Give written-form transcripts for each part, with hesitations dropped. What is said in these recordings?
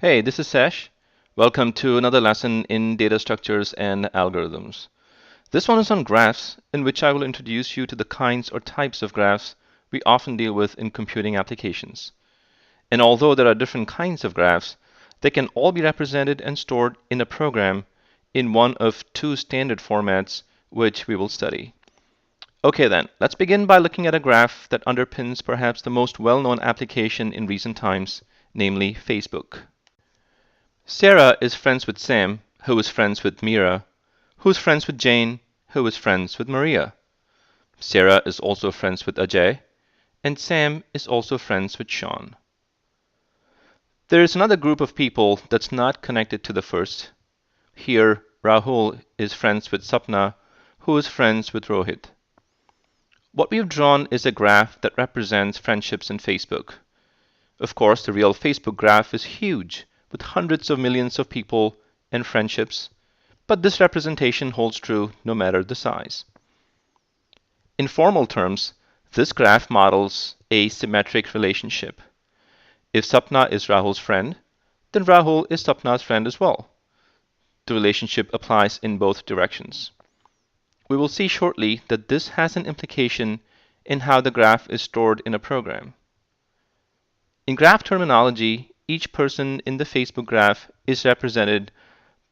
Hey, this is Sesh. Welcome to another lesson in data structures and algorithms. This one is on graphs, in which I will introduce you to the kinds or types of graphs we often deal with in computing applications. And although there are different kinds of graphs, they can all be represented and stored in a program in one of two standard formats, which we will study. Okay then, let's begin by looking at a graph that underpins perhaps the most well-known application in recent times, namely Facebook. Sarah is friends with Sam, who is friends with Mira, who's friends with Jane, who is friends with Maria. Sarah is also friends with Ajay, and Sam is also friends with Sean. There is another group of people that's not connected to the first. Here, Rahul is friends with Sapna, who is friends with Rohit. What we've drawn is a graph that represents friendships in Facebook. Of course, the real Facebook graph is huge, with hundreds of millions of people and friendships, but this representation holds true no matter the size. In formal terms, this graph models a symmetric relationship. If Sapna is Rahul's friend, then Rahul is Sapna's friend as well. The relationship applies in both directions. We will see shortly that this has an implication in how the graph is stored in a program. In graph terminology, each person in the Facebook graph is represented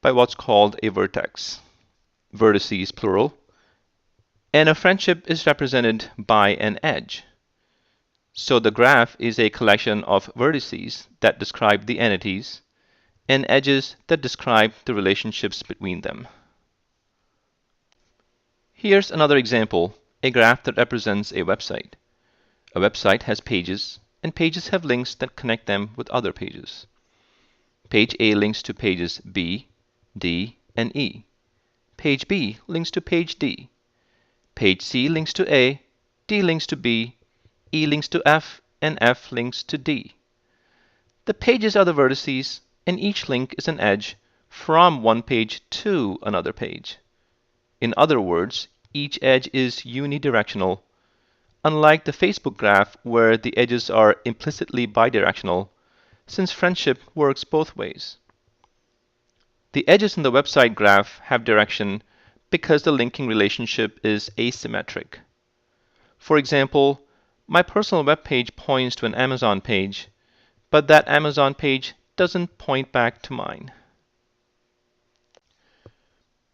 by what's called a vertex, vertices plural, and a friendship is represented by an edge. So the graph is a collection of vertices that describe the entities and edges that describe the relationships between them. Here's another example, a graph that represents a website. A website has pages, and pages have links that connect them with other pages. Page A links to pages B, D, and E. Page B links to page D. Page C links to A, D links to B, E links to F, and F links to D. The pages are the vertices, and each link is an edge from one page to another page. In other words, each edge is unidirectional, unlike the Facebook graph where the edges are implicitly bidirectional, since friendship works both ways. The edges in the website graph have direction because the linking relationship is asymmetric. For example, my personal web page points to an Amazon page, but that Amazon page doesn't point back to mine.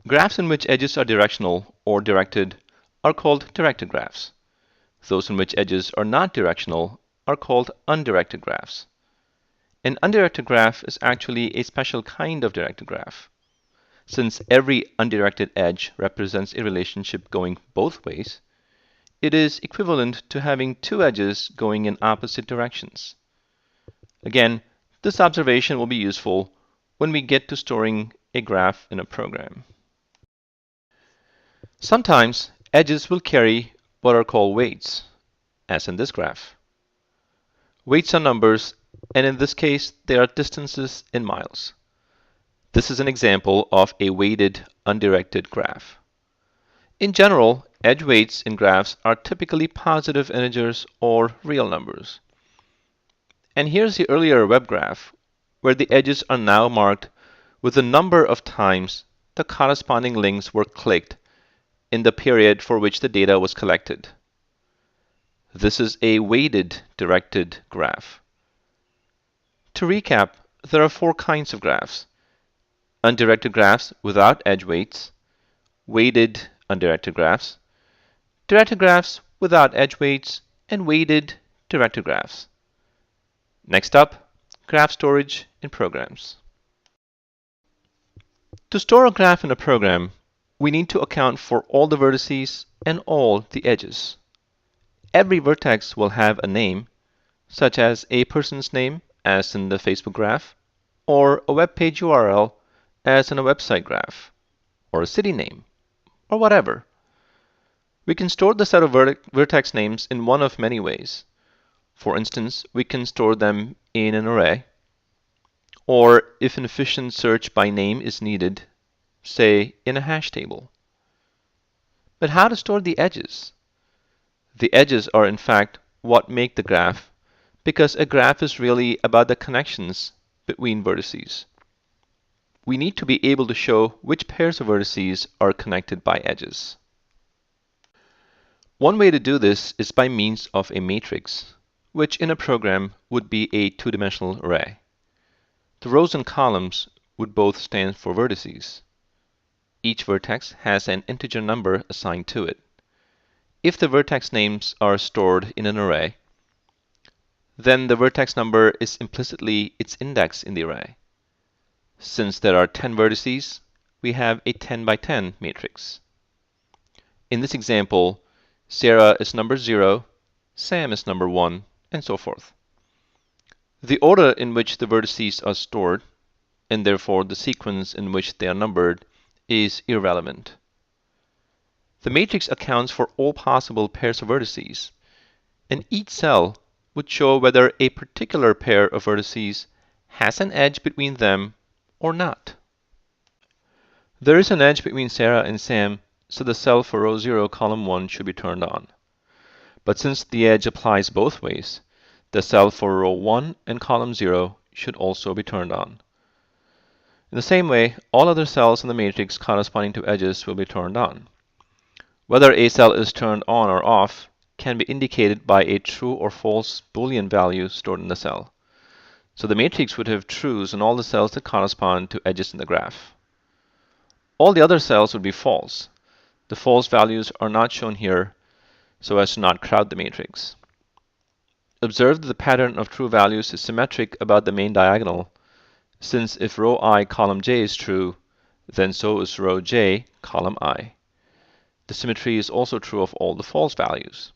Graphs in which edges are directional or directed are called directed graphs. Those in which edges are not directional are called undirected graphs. An undirected graph is actually a special kind of directed graph. Since every undirected edge represents a relationship going both ways, it is equivalent to having two edges going in opposite directions. Again, this observation will be useful when we get to storing a graph in a program. Sometimes edges will carry what are called weights, as in this graph. Weights are numbers, and in this case, they are distances in miles. This is an example of a weighted undirected graph. In general, edge weights in graphs are typically positive integers or real numbers. And here's the earlier web graph, where the edges are now marked with the number of times the corresponding links were clicked in the period for which the data was collected. This is a weighted directed graph. To recap, there are four kinds of graphs: undirected graphs without edge weights, weighted undirected graphs, directed graphs without edge weights, and weighted directed graphs. Next up, graph storage in programs. To store a graph in a program, we need to account for all the vertices and all the edges. Every vertex will have a name, such as a person's name, as in the Facebook graph, or a web page URL, as in a website graph, or a city name, or whatever. We can store the set of vertex names in one of many ways. For instance, we can store them in an array, or if an efficient search by name is needed, say in a hash table. But how to store the edges? The edges are in fact what make the graph, because a graph is really about the connections between vertices. We need to be able to show which pairs of vertices are connected by edges. One way to do this is by means of a matrix, which in a program would be a two-dimensional array. The rows and columns would both stand for vertices. Each vertex has an integer number assigned to it. If the vertex names are stored in an array, then the vertex number is implicitly its index in the array. Since there are 10 vertices, we have a 10 by 10 matrix. In this example, Sarah is number 0, Sam is number 1, and so forth. The order in which the vertices are stored, and therefore the sequence in which they are numbered, is irrelevant. The matrix accounts for all possible pairs of vertices, and each cell would show whether a particular pair of vertices has an edge between them or not. There is an edge between Sarah and Sam, so the cell for row 0, column 1 should be turned on. But since the edge applies both ways, the cell for row 1 and column 0 should also be turned on. In the same way, all other cells in the matrix corresponding to edges will be turned on. Whether a cell is turned on or off can be indicated by a true or false Boolean value stored in the cell. So the matrix would have trues in all the cells that correspond to edges in the graph. All the other cells would be false. The false values are not shown here so as to not crowd the matrix. Observe that the pattern of true values is symmetric about the main diagonal, since if row I, column j is true, then so is row j, column I. The symmetry is also true of all the false values.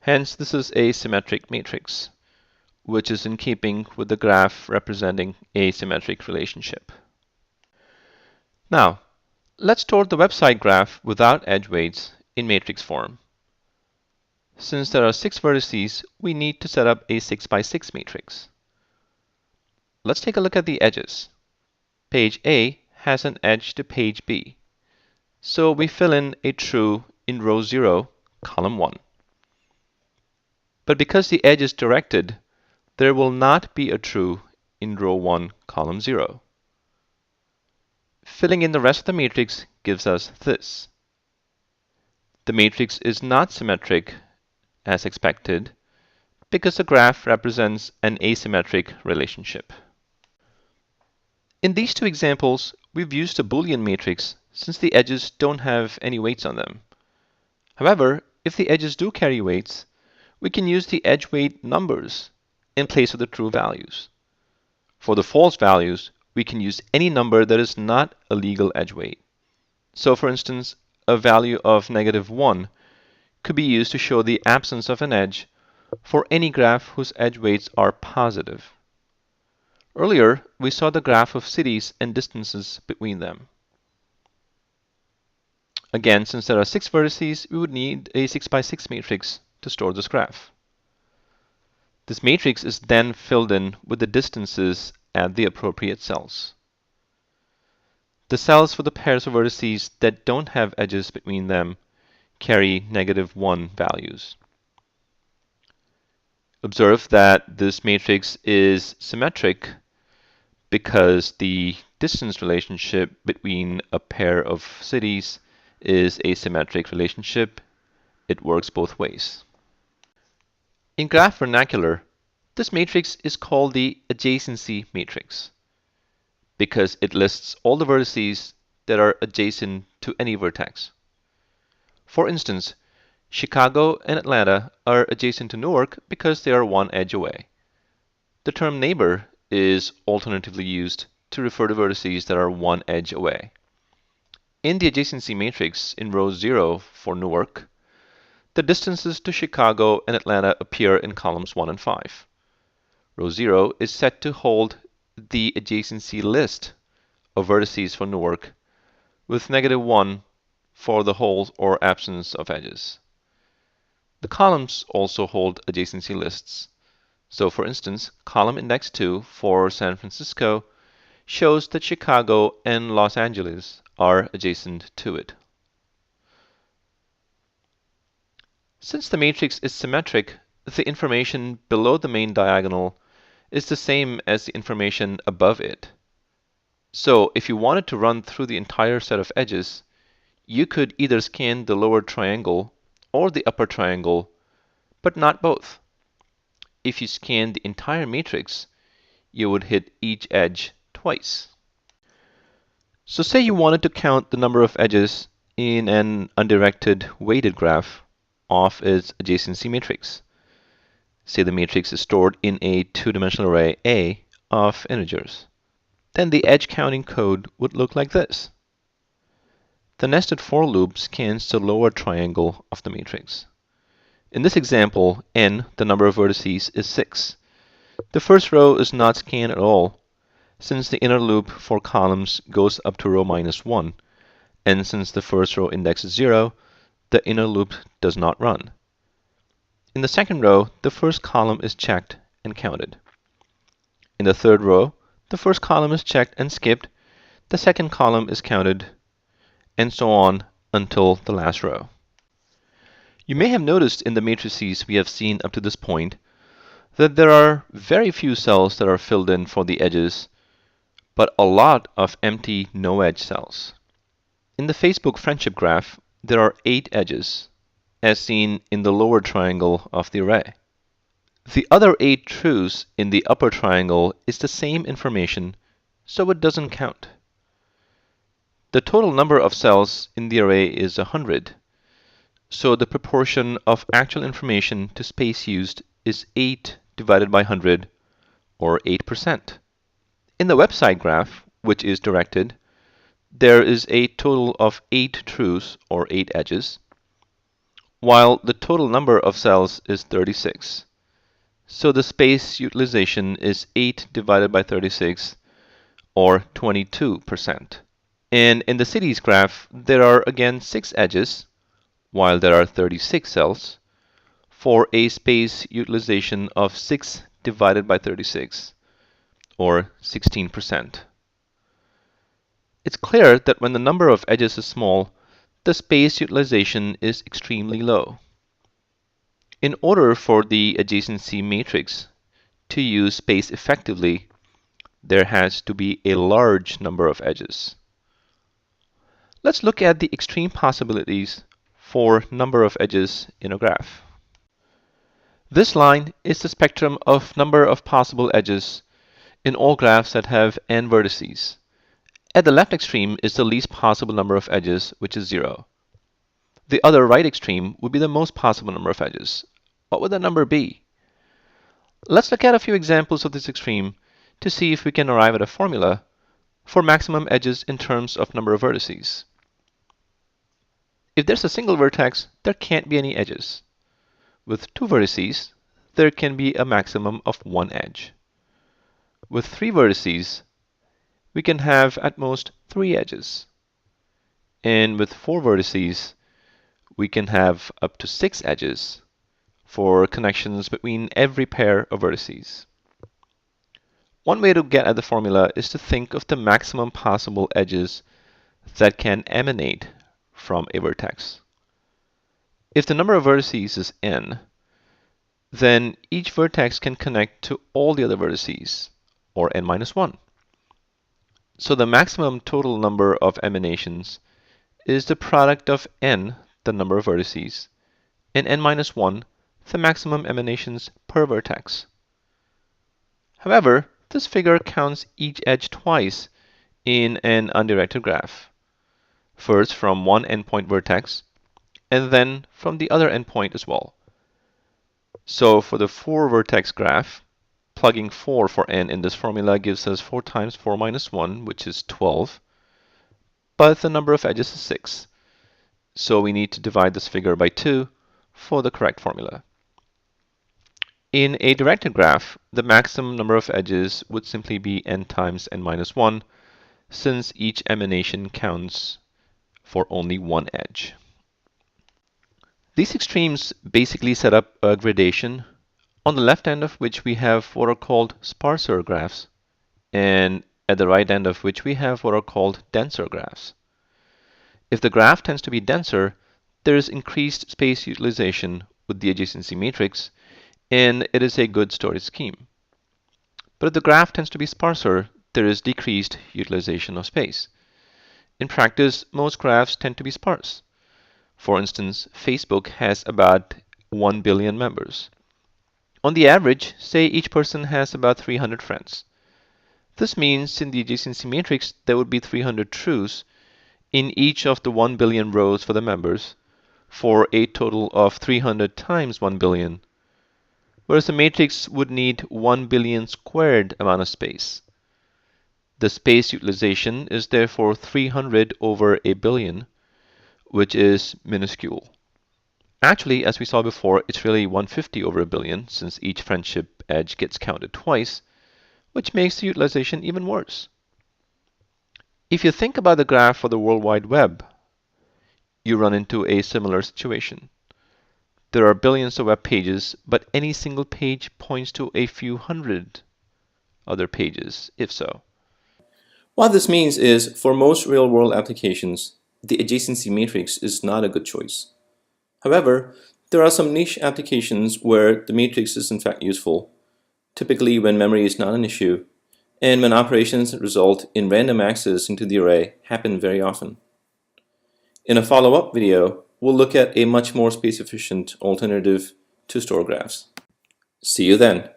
Hence, this is a symmetric matrix, which is in keeping with the graph representing a symmetric relationship. Now, let's store the website graph without edge weights in matrix form. Since there are 6 vertices, we need to set up a 6 by 6 matrix. Let's take a look at the edges. Page A has an edge to page B, so we fill in a true in row 0, column 1. But because the edge is directed, there will not be a true in row 1, column 0. Filling in the rest of the matrix gives us this. The matrix is not symmetric as expected because the graph represents an asymmetric relationship. In these two examples, we've used a Boolean matrix since the edges don't have any weights on them. However, if the edges do carry weights, we can use the edge weight numbers in place of the true values. For the false values, we can use any number that is not a legal edge weight. So for instance, a value of -1 could be used to show the absence of an edge for any graph whose edge weights are positive. Earlier, we saw the graph of cities and distances between them. Again, since there are 6 vertices, we would need a 6 by 6 matrix to store this graph. This matrix is then filled in with the distances at the appropriate cells. The cells for the pairs of vertices that don't have edges between them carry -1 values. Observe that this matrix is symmetric because the distance relationship between a pair of cities is a symmetric relationship. It works both ways. In graph vernacular, this matrix is called the adjacency matrix because it lists all the vertices that are adjacent to any vertex. For instance, Chicago and Atlanta are adjacent to Newark because they are one edge away. The term neighbor is alternatively used to refer to vertices that are one edge away. In the adjacency matrix in row 0 for Newark, the distances to Chicago and Atlanta appear in columns 1 and 5. Row 0 is set to hold the adjacency list of vertices for Newark with -1 for the whole or absence of edges. The columns also hold adjacency lists. So for instance, column index 2 for San Francisco shows that Chicago and Los Angeles are adjacent to it. Since the matrix is symmetric, the information below the main diagonal is the same as the information above it. So if you wanted to run through the entire set of edges, you could either scan the lower triangle or the upper triangle, but not both. If you scan the entire matrix, you would hit each edge twice. So say you wanted to count the number of edges in an undirected weighted graph of its adjacency matrix. Say the matrix is stored in a two-dimensional array A of integers. Then the edge counting code would look like this. The nested for loop scans the lower triangle of the matrix. In this example, n, the number of vertices, is 6. The first row is not scanned at all, since the inner loop for columns goes up to row -1, and since the first row index is 0, the inner loop does not run. In the second row, the first column is checked and counted. In the third row, the first column is checked and skipped, the second column is counted, and so on until the last row. You may have noticed in the matrices we have seen up to this point that there are very few cells that are filled in for the edges, but a lot of empty no-edge cells. In the Facebook friendship graph, there are 8 edges, as seen in the lower triangle of the array. The other 8 trues in the upper triangle is the same information, so it doesn't count. The total number of cells in the array is 100, so the proportion of actual information to space used is 8 divided by 100, or 8%. In the website graph, which is directed, there is a total of 8 trues, or 8 edges, while the total number of cells is 36. So the space utilization is 8 divided by 36, or 22%. And in the cities graph, there are again 6 edges, while there are 36 cells, for a space utilization of 6 divided by 36, or 16%. It's clear that when the number of edges is small, the space utilization is extremely low. In order for the adjacency matrix to use space effectively, there has to be a large number of edges. Let's look at the extreme possibilities for number of edges in a graph. This line is the spectrum of number of possible edges in all graphs that have n vertices. At the left extreme is the least possible number of edges, which is 0. The other right extreme would be the most possible number of edges. What would that number be? Let's look at a few examples of this extreme to see if we can arrive at a formula for maximum edges in terms of number of vertices. If there's a single vertex, there can't be any edges. With 2 vertices, there can be a maximum of 1 edge. With 3 vertices, we can have at most 3 edges. And with 4 vertices, we can have up to 6 edges for connections between every pair of vertices. One way to get at the formula is to think of the maximum possible edges that can emanate from a vertex. If the number of vertices is n, then each vertex can connect to all the other vertices, or n minus 1. So the maximum total number of emanations is the product of n, the number of vertices, and n minus 1, the maximum emanations per vertex. However, this figure counts each edge twice in an undirected graph. First from one endpoint vertex, and then from the other endpoint as well. So for the 4 vertex graph, plugging 4 for n in this formula gives us 4 times 4 minus 1, which is 12. But the number of edges is 6. So we need to divide this figure by 2 for the correct formula. In a directed graph, the maximum number of edges would simply be n times n minus 1, since each emanation counts for only 1 edge. These extremes basically set up a gradation, on the left end of which we have what are called sparser graphs, and at the right end of which we have what are called denser graphs. If the graph tends to be denser, there is increased space utilization with the adjacency matrix, and it is a good storage scheme. But if the graph tends to be sparser, there is decreased utilization of space. In practice, most graphs tend to be sparse. For instance, Facebook has about 1 billion members. On the average, say each person has about 300 friends. This means in the adjacency matrix there would be 300 trues in each of the 1 billion rows for the members, for a total of 300 times 1 billion, whereas the matrix would need 1 billion squared amount of space. The space utilization is therefore 300 over a billion, which is minuscule. Actually, as we saw before, it's really 150 over a billion, since each friendship edge gets counted twice, which makes the utilization even worse. If you think about the graph for the World Wide Web, you run into a similar situation. There are billions of web pages, but any single page points to a few hundred other pages, if so. What this means is, for most real-world applications, the adjacency matrix is not a good choice. However, there are some niche applications where the matrix is in fact useful, typically when memory is not an issue, and when operations that result in random access into the array happen very often. In a follow-up video, we'll look at a much more space-efficient alternative to store graphs. See you then.